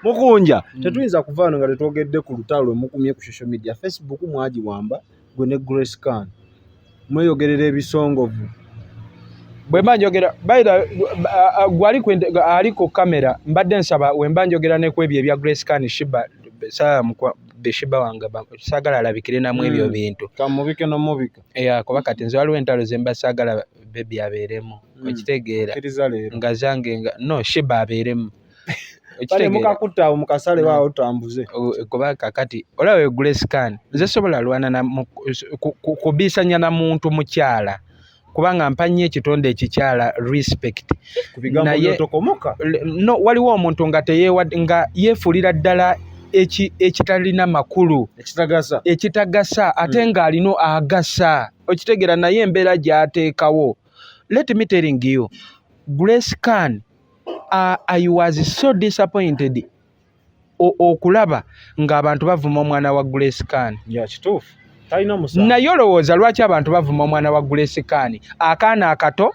Mukunja tetuyinza kuvaano nga tetwogedde ku lutalo mukumye ku social media. Facebook mwagiwamba gwe ne Grace Khan mweyogerera ebisongovu. Bwe mba njogera baira gwali ali ku kamera mbadde nsaba we mba njogera ne ku ebyo ebya Grace Khan Shiba Beshiba wange saagala alabikire namu ebyo bintu kamubike nomubika kuba kati nze waliwo entalo ze mba saagala bebi abeeremu okitegeera nga zange no Shiba abeeremu Pale mukakutta mukasale wao otambuze kuba kakati olawe Grace Khan nze sobola lwana kubisanya na muntu mukyala kubanga mpanye ekitonde ekikyala respect naye no waliwo omuntu nga nga yeefulira ddala ekitalina makulu ekitagasa ate nga alino agasa okitegeera naye embeera gy'ateekawo. Let me telling you Grace Khan I was so disappointed okulaba ng'abantu bavuma omwana wa Grace Khan. Kituufu talina musango naye olowooza lwaki abantu bavuma omwana wa Grace Khan akaana akato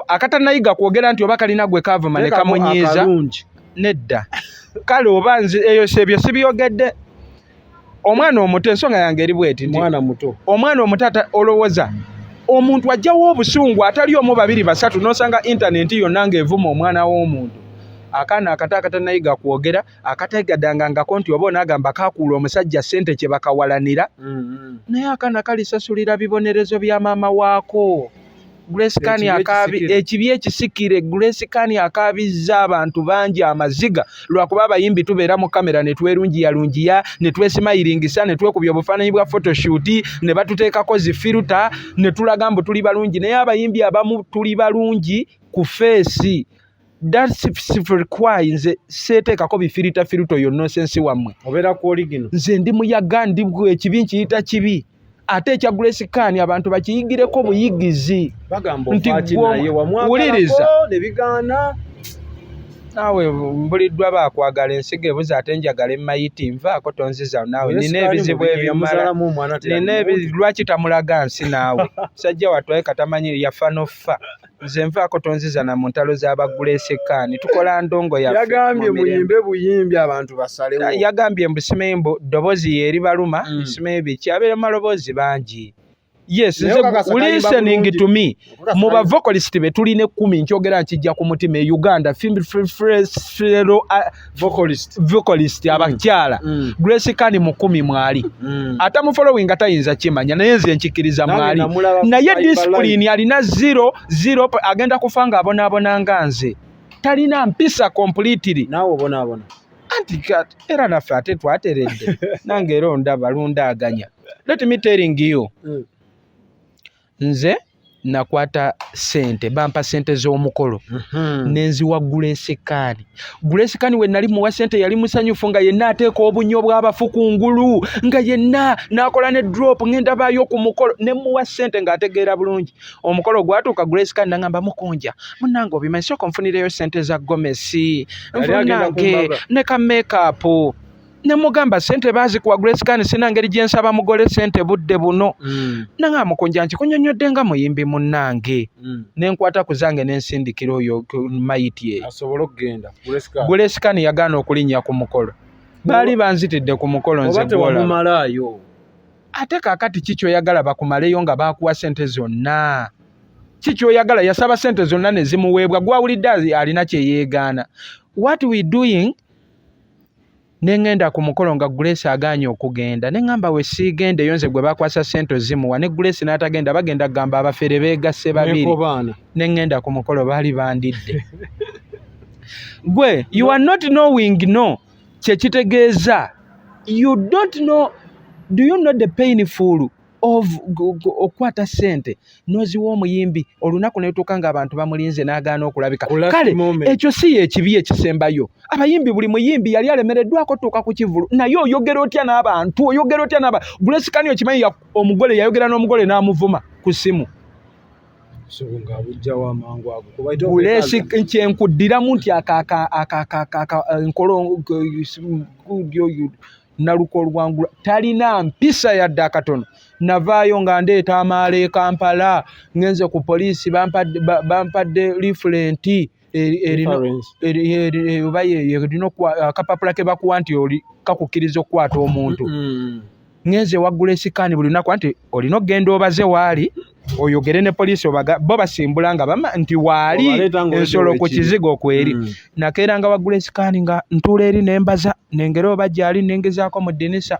akatanayiga kwogera nti oba kalina gwe kavuma ne kamunyiiza nedda kale oba nze eyo sebyo sibyogedde omwana omuto ensonga yange eri bweti omwana omuto olowooza omuntu ajjawo obusungu atali omu babiri basatu n'osanga intaneti yonna ng'evuma omwana w'omuntu akaana akato akatanayiga kwogera akatayigadangangako nti oba onaagamba kakuula omusajja ssente kye bakawalanira naye akaana kalisasulira bibonerezo bya maama waako. Grace Khan ekibi ekisikire Grace Khan akaabizza abantu bangi amaziga lwakuba abayimbi tubeera mu kamera ne twerungiyalungiya ne twesimayiringisa ne twekubya obufaananyi bwa photoshoot ne batuteekako zifiruta ne tulaga mbu tuli balungi naye abayimbi abamu tuli balungi ku feesi. That's require nze seeteekako bifirita yo nonsense wammwe obeera ku original nze ndi muyaga ndi ekibi nkiyita kibi ate ekya Grace Khan abantu bakiyigireko buyigizi nti wuliriza nebigaana naawe mbuliddwa baakwagala ensigo ebuza ate njagala emayiti nvaako tonziza naawe nina ebizibu ebyomala lwaki tamulaga nsi naawe sajja watwaye katamanyi yafa nofa nze nvaako tonziza na mu ntalo z'aba Grace Khan tukola ndongo yagambye muyimbe buyimbi abantu basalewo yagambye mbusimembo ddoboozi yeri baluma simembi kyabeera maloboozi bangi. Yes, listening to me. Muba vocalist be tuline 10 nkyogera nkijja ku mutima e Uganda vocalist abakyala Grace Khan mu 10 mwali ata mu following atayinza kimanya naye nze nkikiriza mwali naye discipline alina 0 agenda kufanga abona nganze talina mpisa completely nawe obona antikat era naffe ate twateredde nange era ondaba lundaganya. Let me telling you nze nakwata sente bampa sente z'omukolo nenziwa Grace Khan. Grace Khan we nali muwa sente yali musanyufu nga yenna ateeka obunyo bw'abafu ku ngulu nga yenna n'akola ne drop ngenda baayo ku mukolo ne muwa sente ng'ategeera bulungi. Omukolo gwatuuka Grace Khan nangamba Mukunja munnange obimanyi sooka nfunireyo sente za gomesi nfunange ne ka makeup nemugamba sente bazikuwa Grace Khan sina ngeri gye nsaba mugole sente budde buno nanga Mukunja nti kunyonyodde nga muyimbi munnange nenkwata kuzange nensindikira oyo mayiti asobola okugenda Grace Khan yagaana okulinnya ku mukolo baali banzitidde ku mukolo nze bwola ate kaakati kikyo oyagala bakumaleyo nga bakuwa sente zonna kikyo oyagala yasaba sente zonna ne zimuweebwa gwawulidde alina kye yeegaana. What we doing nengenda ku mukolo nga Grace aganye okugenda nengamba we siigende yonze gwe bakwasa sente zimuwa ne Grace n'atagenda bagenda gamba abafere beegasse babiri nengenda ku mukolo baali bandidde gwe you are not knowing no kye kitegeeza you don't know. Do you know the painful of okwata sente noziwa omuyimbi olunaku netuuka nga abantu bamulinze n'agaana okulabika kale ekyo si ekibi ekisembayo. Abayimbi buli muyimbi yali alemereddwako tuuka ku kivulu naye oyogera otya n'abantu Grace Khan okimanyi omugole yayogera n'omugole n'amuvuma ku simu Grace nkyenkudiramu nti nkolo naluko olwangula talina mpisa yadde akatono. Navaayo nga ndeeta amaala e Kampala ngenze ku poliisi bampadde leaflet oba erina akapapula ke bakuwa nti oli kakukkiriza okukwata omuntu. Ngenze waggula esikaani buli lunaku nti olina okgenda obaze waali oyogere ne poliisi bo basimbula nga nti waali ensolo ku kizigo kweri. Nakeeranga waggula esikaani nga ntuula eri nembaza nengera oba gyali nengezaako mu ddinisa.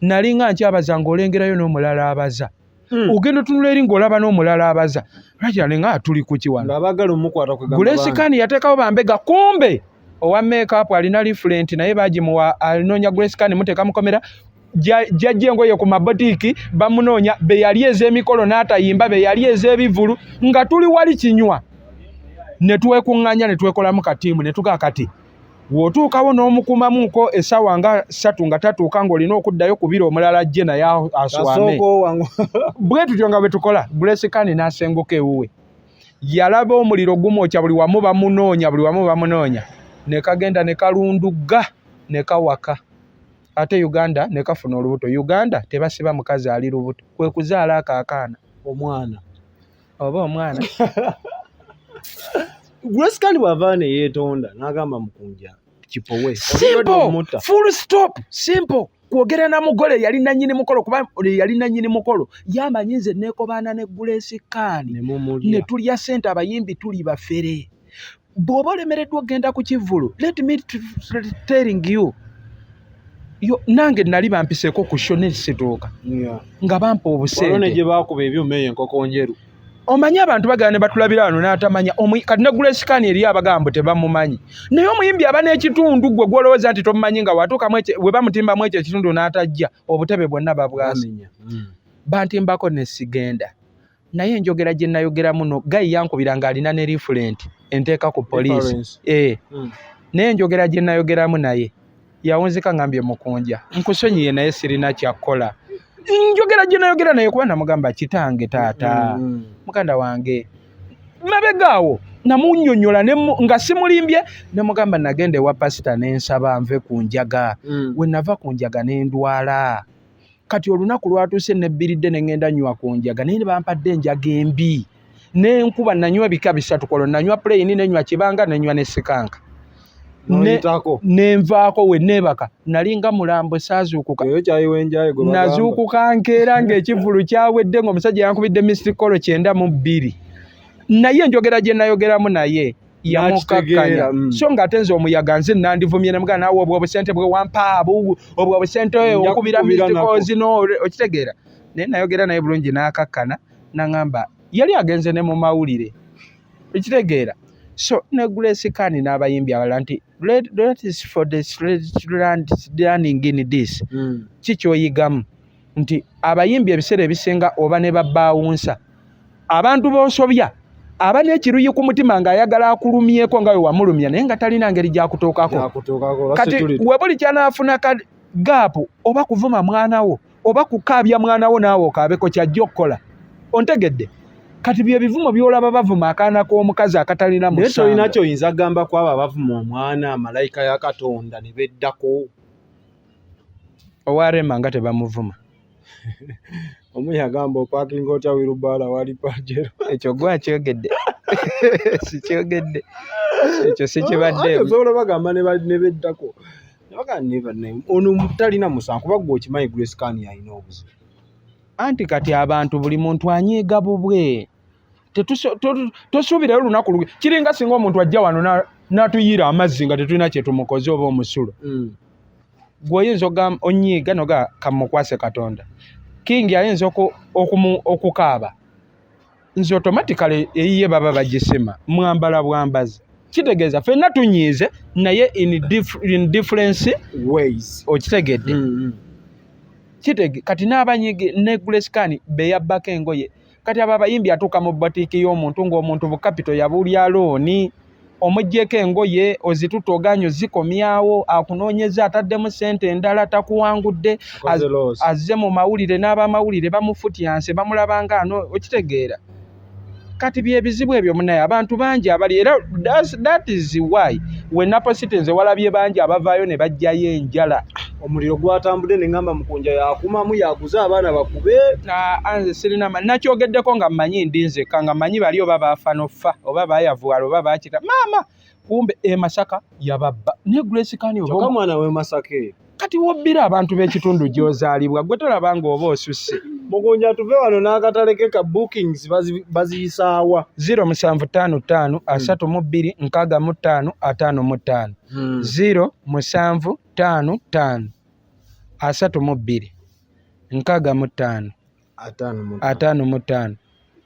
Nali nga nkyabaza ng'olengerayo n'omulala abaza. Ogenda otunula eri ng'olaba n'omulala abaza. Lwakyali nga tuli ku kiwano. Gula esikaani yateekawo bambega kumbe owa make-up alina different naye baagimuwa alinoonya gula esikaani muteeka mukomera. Jajja engoye ku mabotiiki bamunoonya be yali ez'emikolo n'atayimba be yali ez'ebivulu nga tuli wali kinywa. Ne twekuŋŋaanya ne twekolamu katiimu ne tugaa kati w'otuukawo n'omukumamuuko essaawa nga 3 nga tatuuka ng'olina okuddayo kubira omulala ajje naye aswame. Bwe tutyo nga bwe tukola Blessikaani n'asenguka ewuwe. Yalaba omuliro gumwokya buli wamu bamunoonya ne kagenda ne kalundugga ne kawaka. Ate Uganda ne kafuna olubuto. Uganda tebasiba mukazi ali lubuto. Kwe kuzaala akaakaana. Omwana. Oba omwana. Blessikaani bw'ava ne yeetonda n'agamba Mukunja kipowe. Simple. Full stop. Simple. Kwogera na mugole yali nannyini mukolo kuba yali nannyini mukolo. Yamanyi nze neekobaana ne Blessikaani. Ne tulya ssente abayimbi tuli bafere. Bw'oba olemereddwa okgenda ku kivulu. Let me telling you. Nange nali bampiseeko ku show n'ekisituuka nga bampa obusente. Olone gye baakuba ebyuma eyo enkoko njeru. Omanyi abantu bagala ne batulabira wano n'atamanya kati ne Blessikaani eri abagamba tebamumanyi. Naye omuyimbi aba n'ekitundu gwe gw'olowooza nti tomumanyi nga watuukamu we bamutimbamu ekyo ekitundu n'atajja obutebe bwonna babwasi. Bantimbako ne sigenda. Naye enjogera gye nayogera muno gayi yankubira ng'alina ne referent enteeka ku poliisi. Naye enjogera gye nayogeramu naye yawunzika ngambye Mukunja nkusonyiye naye sirina kyakkola. Njogera gye nayogera naye kuba namugamba kitange taata muganda wange mabegaawo namunnyonnyola nga simulimbye namugamba nagenda ewa pasita n'ensaba nve ku njaga. We nava ku njaga n'endwala kati olunaku lwatuuse nebbiridde ne ngenda nywa ku njaga naye ne bampadde enjaga embi n'enkuba nanywa bika 3 kolo nanywa plain nenywa kibanga nenywa ne sikanka. Nenvaako we neebaka nalinga mulambo saazuukuka. Nazuukuka nkeera ng'ekivulu kyawedde ng'omusajja yankubidde missed call 92. Naye enjogera gye nayogeramu naye yamukakkanya. So ng'ate nze omuyaga nze nandivumye namugamba naawe obwo obusente bwe wampa obwo obusente okubira missed calls okitegeera. Naye nayogera naye bulungi n'akakkana n'aŋŋamba yali agenze ne mu mawulire okitegeera. So ne Blessikaani n'abayimbi abalala nti let is for the learning in this. Kikyoyigamu nti abayimbi ebiseera ebisinga oba ne babbaawunsa abantu b'osobya aba n'ekiruyi ku mutima ng'ayagala akulumyeko nga we wamulumya naye nga talina ngeri gy'akutuukako. Kati we buli kyanaafuna gaapu oba kuvuma mwana wo oba kukaabya mwana wo naawe okaabeko kyajja okukola ontegedde. Kati bye bivumo byolaba bavuma akaana k'omukazi akatalina musango. Naye tolina kyoyinza gamba kwabo abavuma omwana malayika ya Katonda ne beddako. Owarema nga tebamuvuma. Omu yagamba opaakinga otya wirubaala wali Pajero. Ekyo gwakyogedde. Sikyogedde. Ekyo sikibaddeemu. Osobola bagamba ne beddako. Ono talina musango kuba gwe okimanyi Blessikaani alina obuzibu. Anti kati abantu buli muntu anyiiga bubwe. Tosuubirayo lunaku kiringa singa omuntu ajja wano n'atuyiira amazzi nga tetulina kye tumukoze oba omusulo. Gwe oyinza onyiiga noga kamukwase Katonda. Kingi ayinza okukaaba. Nze automatically eyiye baba bagisema mwambala bwambazi. Kitegeeza ffenna tunyiize naye in different ways. Okitegedde. Kati n'abanyigi ne Blessikaani be yabbako engoye. Kati abo abayimbi atuuka mu batiiki y'omuntu ng'omuntu bukapito yabulya looni omuggyeko engoye ozituta oganyo zikomyawo akunoonyeza ataddemu ssente endala takuwangudde azze mu mawulire n'abamawulire bamufutyanse bamulaba ng'ano okitegeera. Kati byebizibu ebyo munaye abantu bangi abali era that is why we naposite nze walabye bangi abavaayo ne bajjayo enjala omuliro gwatambudde ne ngamba Mukunja yakumamu yaguza abaana bakube. Anze sirina nakyogeddeko nga mmanyi ndinzeka nga mmanyi bali oba baafa nofa oba baayavuwala oba baakita maama kumbe Masaka yababba ne Grace Kani oba mwana we Masaka kati wobbira abantu b'ekitundu gy'ozaalibwa gwe tolaba ng'oba osusse. Mukunja tuve wano n'akatale ke ka bookings baziyisaawa 0755 32 65 55 0755 32 65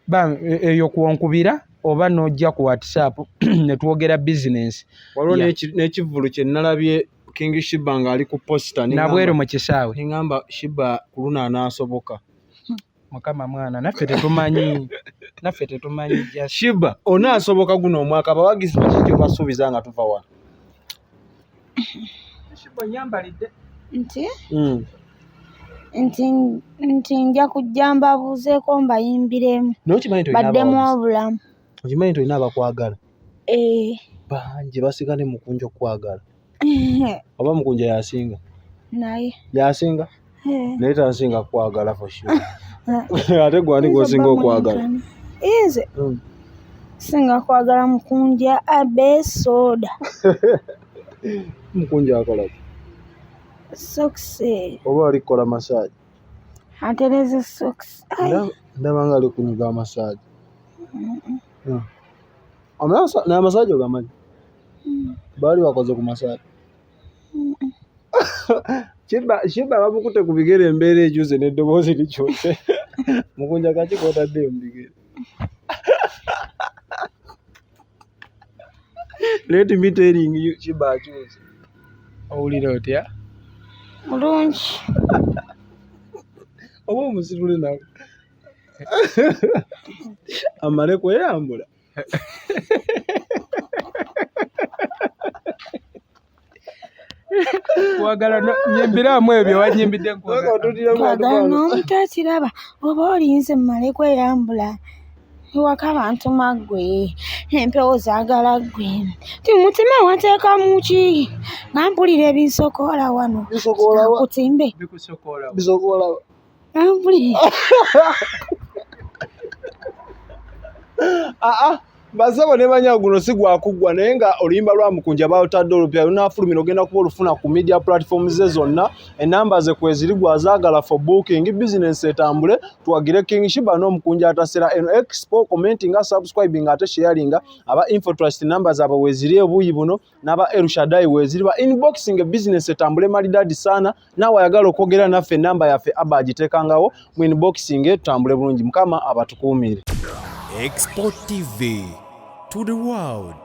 55 eyo kuwonkubira oba n'ojja ku WhatsApp ne twogera business. Waliwo n'ekivulu kye nalabye King Shiba ng'ali ku posta nabwero mu kisaawe ngamba Shiba ku lunaana asoboka. Mukama mwana naffe tetumanyi Shiba onaasoboka guno omwaka bawagizi bakikyo basuubiza nga tuva wano. Shiba nyambalidde nti nja kujja mbabuuzeeko mbayimbiremu baddemu obulamu. Okimanyi nti olina abakwagala bangi basinga ne Mukunja okwagala oba Mukunja yasinga yasinga naye tansinga kwagala for sure. Ate gwani gwosinga okwagala? Nze singa kwagala Mukunja abe soda. Mukunja akola socks oba alikola massage? Atereze socks ndaba nga ali kunyuga massage. Na massage ogamanyi? Baali bakoze ku massage. Shiba bamukute ku bigere embeera ekyuse n'eddoboozi likyuse. Mukunja kaki kootaddeyo mu bigere? Let me telling you Shiba akyuse. Owulira otya? Mulungi. Oba omusitule nawe amale kweyambula. Kwagala nyimbiramu ebyo wanyimbidde nkwagala n'omutakiraba oba olinze mmale kweyambula ewaka abantu maggwe empewo zaagala ggwe ti mutima wateekamu ki nampulira ebinsokoola wano kutimbe bisokoola nampulira basabo ne banya guno si gwakuggwa naye nga oluyimba lwa Mukunja baawutadde olupya lunaafulumira ogenda kuba olufuna ku media platforms ze zonna enamba ze kweziri gwazaagala for booking business etambule tuwagire King Shiba n'Omukunja Atasera eno expo commenting subscribing ate sharing aba info trust numbers aba weziri ebuyi buno n'aba Erushadai weziri ba inboxing business etambule malidadi sana nawe ayagala okwogera naffe namba yaffe aba agiteekangawo mu inboxing tutambule bulungi Mukama abatukuumire. Expo TV to the world.